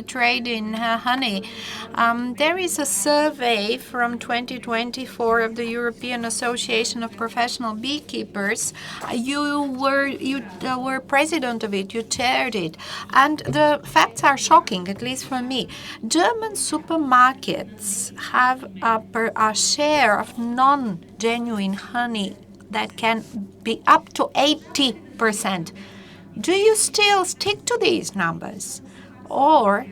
trade in honey. There is a survey from 2024 of the European Association of Professional Beekeepers. You were president of it. You chaired it, and the facts are shocking, at least for me. German supermarkets have a share of non-genuine honey that can be up to 80%. Do you still stick to these numbers? Or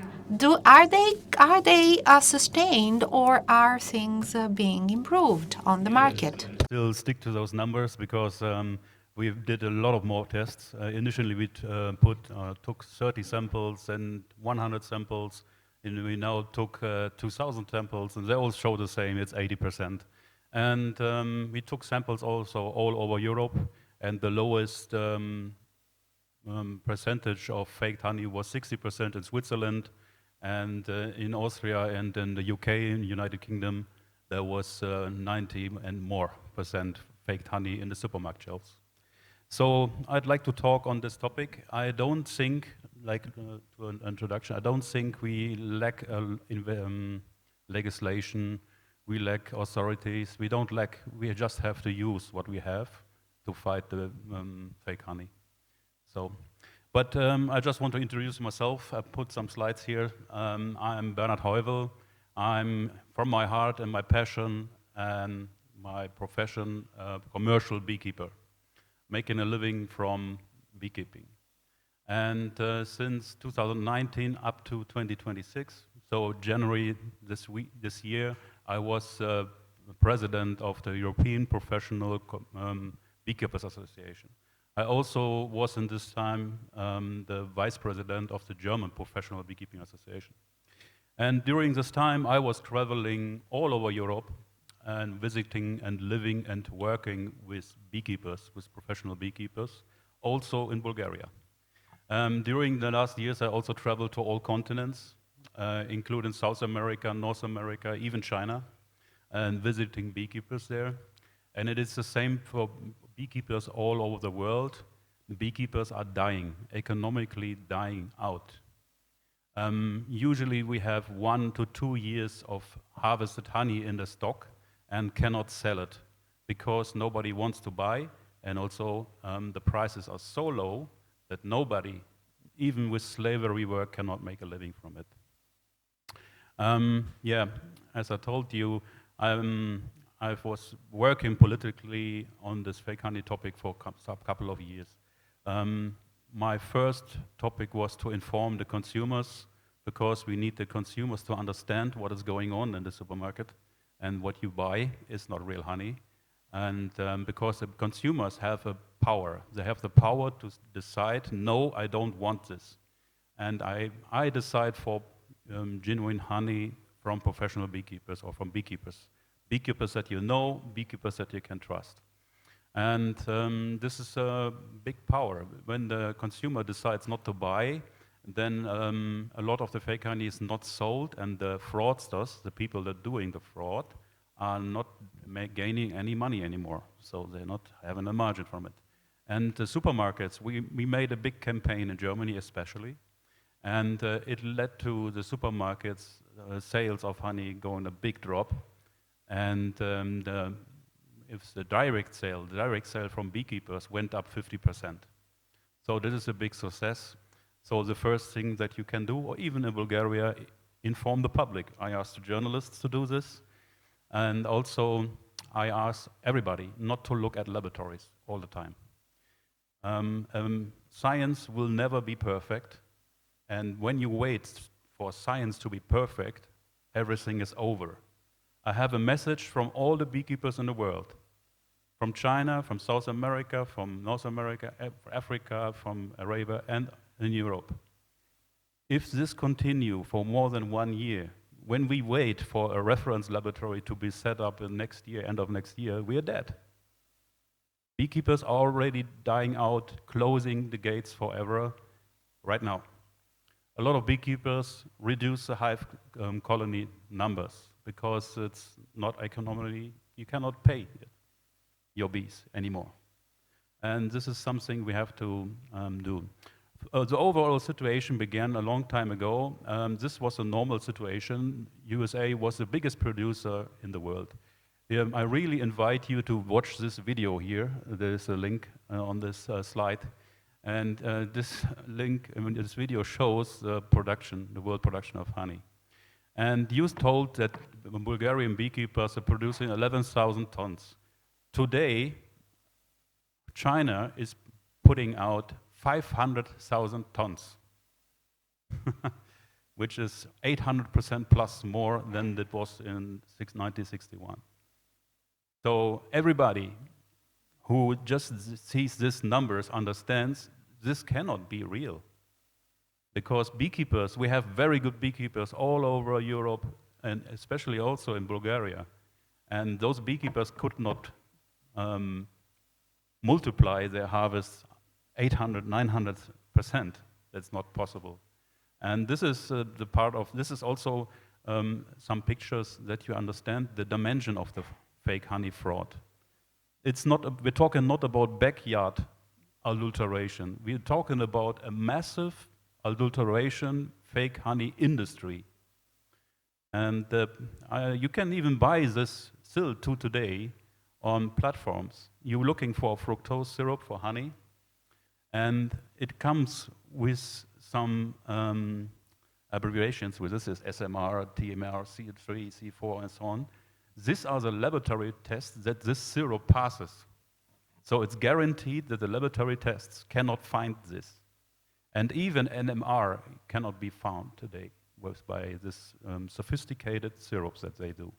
are they sustained, or are things being improved on the market? Still stick to those numbers because we did a lot of more tests. Initially, we took 30 samples and 100 samples, and we now took 2,000 samples, and they all show the same. It's 80%. And we took samples also all over Europe, and the lowest percentage of faked honey was 60% in Switzerland, and in Austria and in the UK, in the United Kingdom, there was 90 and more percent faked honey in the supermarket shelves. So I'd like to talk on this topic. I don't think, to an introduction, I don't think we lack legislation, we lack authorities, we just have to use what we have to fight the fake honey. But I just want to introduce myself. I put some slides here. I'm Bernhard Heuvel. I'm, from my heart and my passion and my profession, a commercial beekeeper, making a living from beekeeping. And since 2019 up to 2026, so January this year, I was president of the European Professional Beekeepers Association. I also was in this time the vice president of the German Professional Beekeeping Association. And during this time, I was traveling all over Europe and visiting and living and working with beekeepers, with professional beekeepers, also in Bulgaria. During the last years, I also traveled to all continents, including South America, North America, even China, and visiting beekeepers there. And it is the same for beekeepers all over the world. The beekeepers are dying, economically dying out. Usually we have 1 to 2 years of harvested honey in the stock and cannot sell it because nobody wants to buy, and also the prices are so low that nobody, even with slavery work, cannot make a living from it. As I told you, I was working politically on this fake honey topic for a couple of years. My first topic was to inform the consumers, because we need the consumers to understand what is going on in the supermarket, and what you buy is not real honey. And because the consumers have a power, they have the power to decide, no, I don't want this. And I decide for genuine honey from professional beekeepers or from beekeepers. Beekeepers that you know, beekeepers that you can trust. And this is a big power. When the consumer decides not to buy, then a lot of the fake honey is not sold, and the fraudsters, the people that are doing the fraud, are not gaining any money anymore. So they're not having a margin from it. And the supermarkets, we made a big campaign in Germany especially, and it led to the supermarkets' sales of honey going a big drop. And if the direct sale from beekeepers went up 50%. So this is a big success. So the first thing that you can do, or even in Bulgaria, inform the public. I asked the journalists to do this, and also I asked everybody not to look at laboratories all the time. Science will never be perfect, and when you wait for science to be perfect, everything is over. I have a message from all the beekeepers in the world, from China, from South America, from North America, Africa, from Arabia, and in Europe. If this continues for more than 1 year, when we wait for a reference laboratory to be set up in next year, end of next year, we are dead. Beekeepers are already dying out, closing the gates forever, right now. A lot of beekeepers reduce the hive colony numbers because it's not economically, you cannot pay your bees anymore. And this is something we have to do. the overall situation began a long time ago. This was a normal situation. USA was the biggest producer in the world. I really invite you to watch this video here. There's a link on this slide. And this link, this video shows the production, the world production of honey. And you told that Bulgarian beekeepers are producing 11,000 tons. Today, China is putting out 500,000 tons, which is 800% plus more than it was in 1961. So everybody who just sees these numbers understands this cannot be real. Because beekeepers, we have very good beekeepers all over Europe and especially also in Bulgaria. And those beekeepers could not multiply their harvest 800, 900%. That's not possible. And this is the part of, this is also some pictures that you understand the dimension of the fake honey fraud. It's not, we're talking not about backyard adulteration. We're talking about a massive adulteration, fake honey industry. And you can even buy this still to today on platforms. You're looking for fructose syrup for honey, and it comes with some abbreviations. With this is SMR, TMR, C3, C4, and so on. These are the laboratory tests that this syrup passes. So it's guaranteed that the laboratory tests cannot find this. And even NMR cannot be found today by this sophisticated syrups that they do.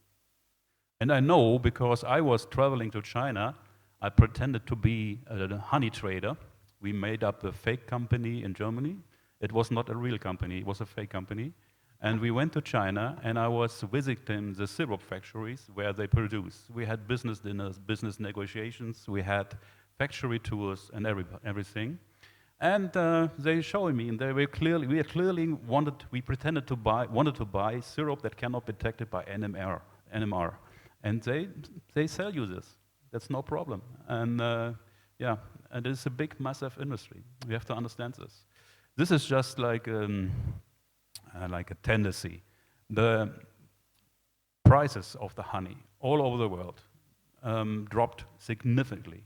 And I know because I was traveling to China, I pretended to be a honey trader. We made up a fake company in Germany. It was not a real company, it was a fake company. And we went to China, and I was visiting the syrup factories where they produce. We had business dinners, business negotiations, we had factory tours and everything. And they showed me, and we clearly wanted to buy syrup that cannot be detected by NMR. And they sell you this. That's no problem. And yeah, and it's a big, massive industry. We have to understand this. This is just like a tendency. The prices of the honey all over the world dropped significantly.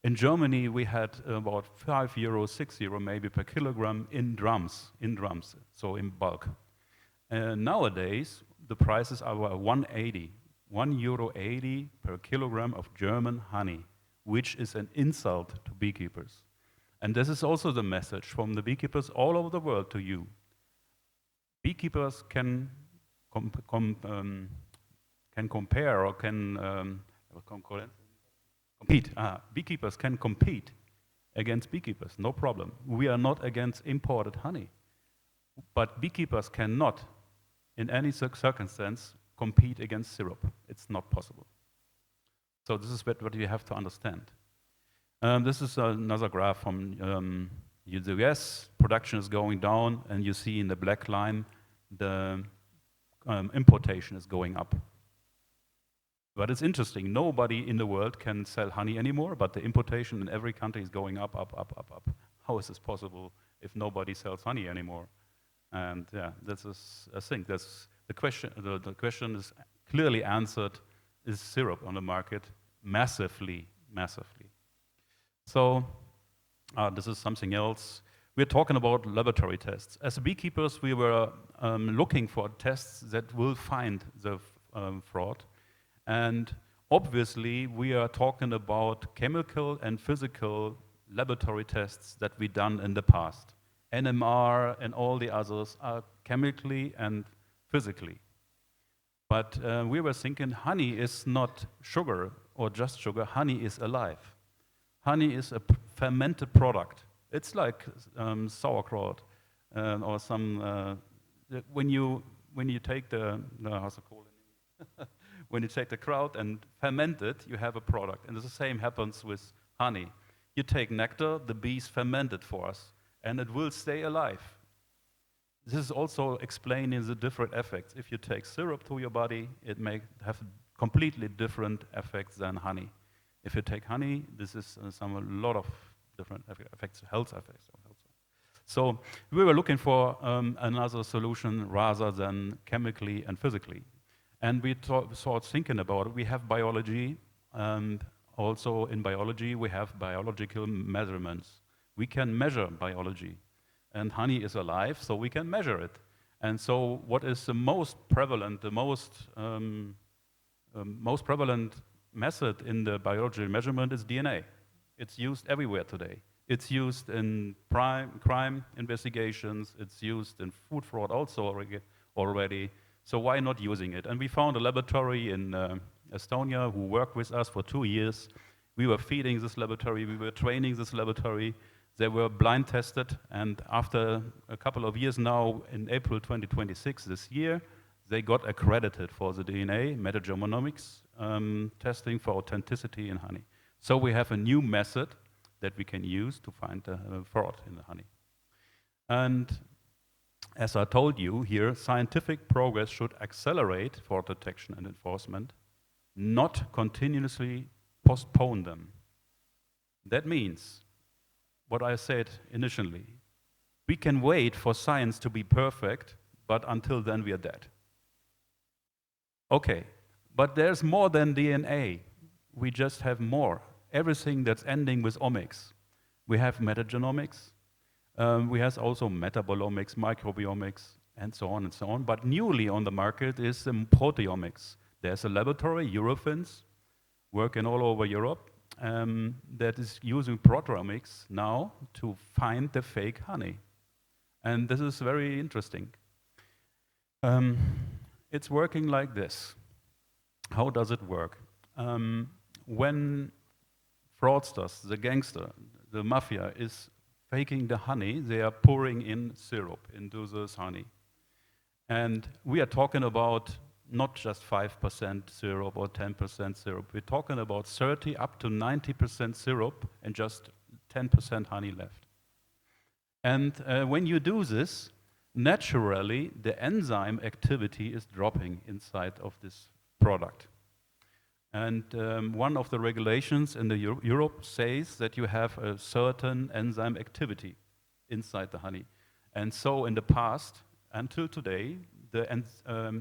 In Germany, we had about €5, €6 maybe per kilogram in drums, so in bulk. Nowadays, the prices are €1.80, €1.80 per kilogram of German honey, which is an insult to beekeepers. And this is also the message from the beekeepers all over the world to you. Beekeepers can compare or can compete. Beekeepers can compete against beekeepers, no problem. We are not against imported honey. But beekeepers cannot, in any circumstance, compete against syrup. It's not possible. So this is what you have to understand. This is another graph from the US. Production is going down, and you see in the black line the importation is going up. But it's interesting, nobody in the world can sell honey anymore, but the importation in every country is going up, up, up, up, up. How is this possible if nobody sells honey anymore? And yeah, this is a thing. That's the question. The question is clearly answered: is syrup on the market massively, massively? So this is something else. We're talking about laboratory tests. As beekeepers, we were looking for tests that will find the fraud. And obviously, we are talking about chemical and physical laboratory tests that we've done in the past. NMR and all the others are chemically and physically. But we were thinking honey is not sugar or just sugar. Honey is alive. Honey is a fermented product. It's like sauerkraut or some. When you take the how's it called? When you take the kraut and ferment it, you have a product. And the same happens with honey. You take nectar, the bees ferment it for us, and it will stay alive. This is also explaining the different effects. If you take syrup to your body, it may have completely different effects than honey. If you take honey, this is a lot of different effects, health effects. So we were looking for another solution rather than chemically and physically. And we started thinking about it. We have biology, and also in biology we have biological measurements. We can measure biology. And honey is alive, so we can measure it. And so what is the most prevalent, the most prevalent method in the biological measurement is DNA. It's used everywhere today. It's used in crime investigations. It's used in food fraud also already. So why not using it? And we found a laboratory in Estonia who worked with us for 2 years. We were feeding this laboratory. We were training this laboratory. They were blind tested. And after a couple of years now, in April 2026 this year, they got accredited for the DNA metagenomics testing for authenticity in honey. So we have a new method that we can use to find fraud in the honey. And as I told you here, scientific progress should accelerate fraud detection and enforcement, not continuously postpone them. That means, what I said initially, we can wait for science to be perfect, but until then we are dead. Okay, but there's more than DNA. We just have more. Everything that's ending with omics. We have metagenomics. We have also metabolomics, microbiomics, and so on and so on. But newly on the market is proteomics. There's a laboratory, Eurofins, working all over Europe, that is using proteomics now to find the fake honey. And this is very interesting. It's working like this. How does it work? When fraudsters, the gangster, the mafia is faking the honey, they are pouring in syrup into this honey. And we are talking about not just 5% syrup or 10% syrup. We're talking about 30 up to 90% syrup and just 10% honey left. And when you do this, naturally the enzyme activity is dropping inside of this product. And one of the regulations in Europe says that you have a certain enzyme activity inside the honey. And so in the past, until today, the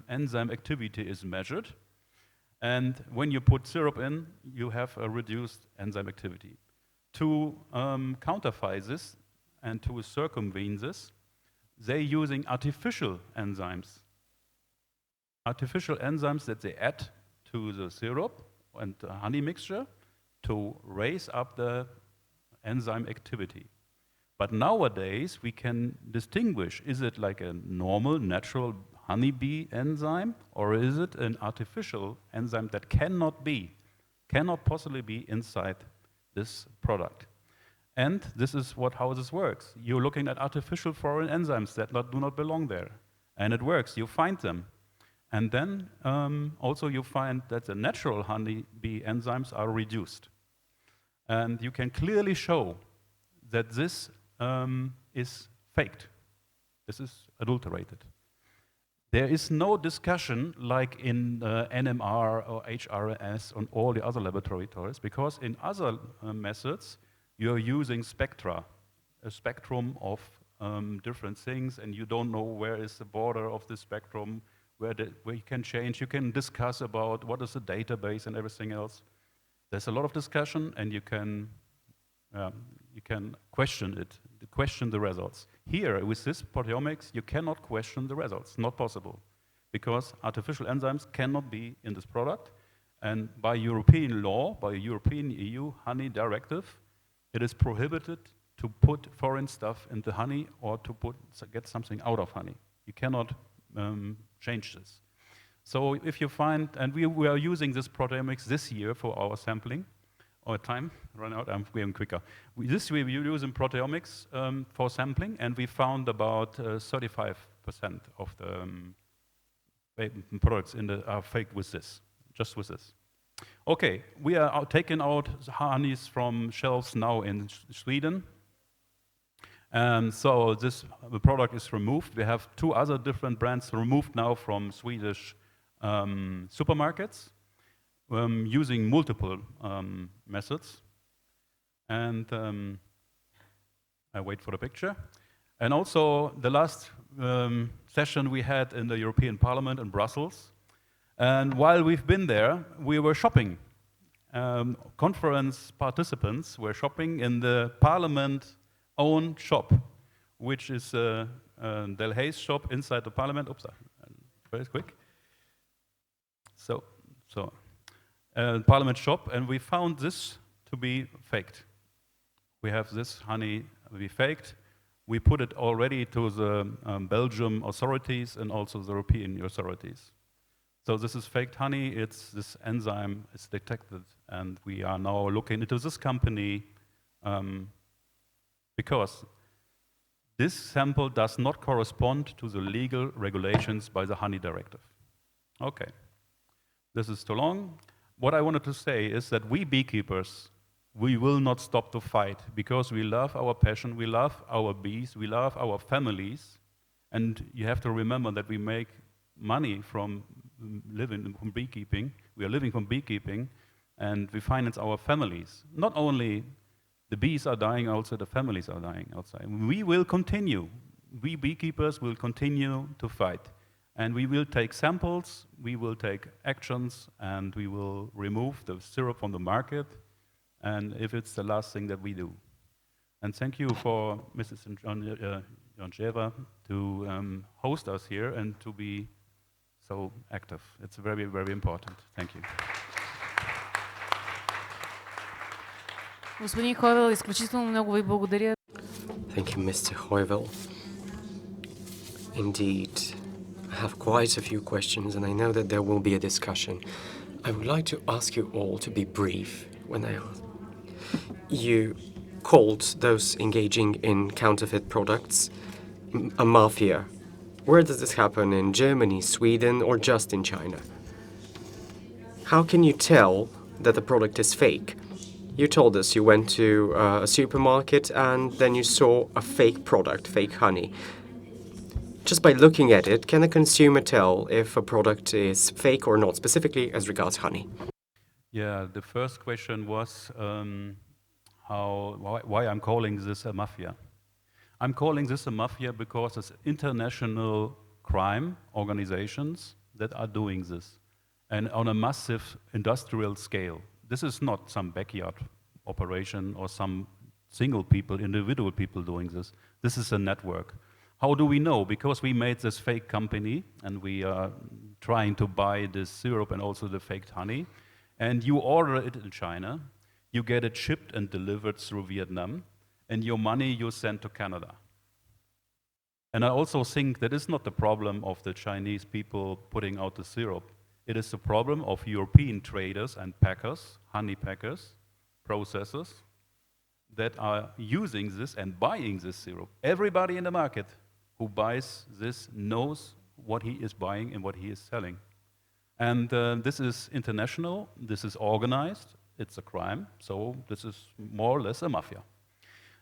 enzyme activity is measured. And when you put syrup in, you have a reduced enzyme activity. To counterfeit this and to circumvent this, they're using artificial enzymes. Artificial enzymes that they add to the syrup and the honey mixture to raise up the enzyme activity. But nowadays we can distinguish, is it like a normal, natural honeybee enzyme, or is it an artificial enzyme that cannot possibly be inside this product? And this is how this works. You're looking at artificial foreign enzymes that do not belong there. And it works, you find them. And then also you find that the natural honeybee enzymes are reduced. And you can clearly show that this is faked. This is adulterated. There is no discussion like in NMR or HRS on all the other laboratories, because in other methods, you're using spectra, a spectrum of different things, and you don't know where is the border of the spectrum, where you can change. You can discuss about what is the database and everything else. There's a lot of discussion, and you can question it, question the results. Here, with this proteomics, you cannot question the results, not possible, because artificial enzymes cannot be in this product, and by European law, by European EU honey directive, it is prohibited to put foreign stuff in the honey or to get something out of honey. You cannot change this. So if you find, and we are using this proteomics this year for our sampling. Our time run out, I'm going quicker. This we're using proteomics for sampling, and we found about 35% of the products are fake with this, just with this. Okay, we are taking out honeys from shelves now in Sweden. So the product is removed. We have 2 other different brands removed now from Swedish supermarkets, using multiple methods. And I wait for the picture. And also the last session we had in the European Parliament in Brussels. And while we've been there, we were shopping. Conference participants were shopping in the Parliament-owned shop, which is Delhaize shop inside the Parliament. Oops, very quick. Parliament shop, and we found this to be faked. We have this honey to be faked. We put it already to the Belgium authorities and also the European authorities. So this is faked honey, this enzyme is detected, and we are now looking into this company because this sample does not correspond to the legal regulations by the honey directive. Okay, this is too long. What I wanted to say is that we beekeepers, we will not stop to fight because we love our passion, we love our bees, we love our families, and you have to remember that we make money from living from beekeeping. We are living from beekeeping, and we finance our families. Not only the bees are dying, also the families are dying outside. We will continue. We beekeepers will continue to fight. And we will take samples, we will take actions, and we will remove the syrup from the market, and if it's the last thing that we do. And thank you for Mrs. Joncheva to host us here and to be so active. It's very, very important. Thank you. Господин Хойвел, изключително много ви благодаря. Thank you, Mr. Heuvel. Indeed, I have quite a few questions, and I know that there will be a discussion. I would like to ask you all to be brief when I ask. You called those engaging in counterfeit products a mafia. Where does this happen? In Germany, Sweden, or just in China? How can you tell that the product is fake? You told us you went to a supermarket and then you saw a fake product, fake honey. Just by looking at it, can a consumer tell if a product is fake or not, specifically as regards honey? Yeah, the first question was why I'm calling this a mafia. I'm calling this a mafia because it's international crime organizations that are doing this, and on a massive industrial scale. This is not some backyard operation or some individual people doing this. This is a network. How do we know? Because we made this fake company and we are trying to buy this syrup and also the faked honey. And you order it in China, you get it shipped and delivered through Vietnam, and your money you send to Canada. And I also think that it's not the problem of the Chinese people putting out the syrup. It is the problem of European traders and packers, honey packers, processors, that are using this and buying this syrup. Everybody in the market who buys this knows what he is buying and what he is selling. And this is international, this is organized, it's a crime, so this is more or less a mafia.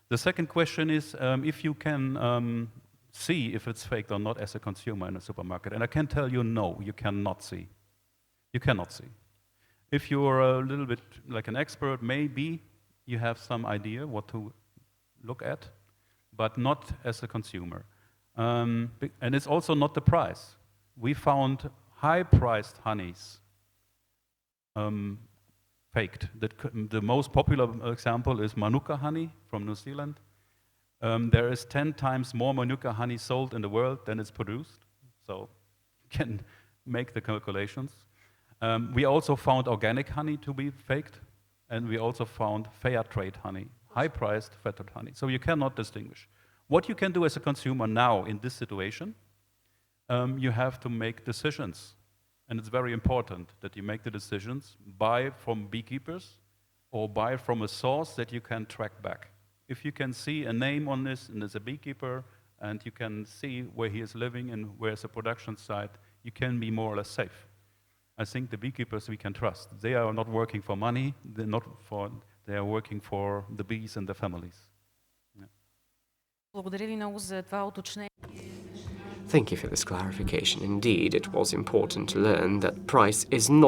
The second question is if you can see if it's faked or not as a consumer in a supermarket. And I can tell you, no, you cannot see. You cannot see. If you're a little bit like an expert, maybe you have some idea what to look at, but not as a consumer. And it's also not the price. We found high-priced honeys faked. The most popular example is Manuka honey from New Zealand. There is 10 times more Manuka honey sold in the world than is produced, so you can make the calculations. We also found organic honey to be faked, and we also found fair trade honey, high-priced fair trade honey. So you cannot distinguish. What you can do as a consumer now in this situation, you have to make decisions. And it's very important that you make the decisions, buy from beekeepers or buy from a source that you can track back. If you can see a name on this and there's a beekeeper and you can see where he is living and where's the production site, you can be more or less safe. I think the beekeepers we can trust. They are not working for money, they are working for the bees and the families. Yeah. Благодаря ви много за това уточнение. Thank you for this clarification. Indeed, it was important to learn that price is not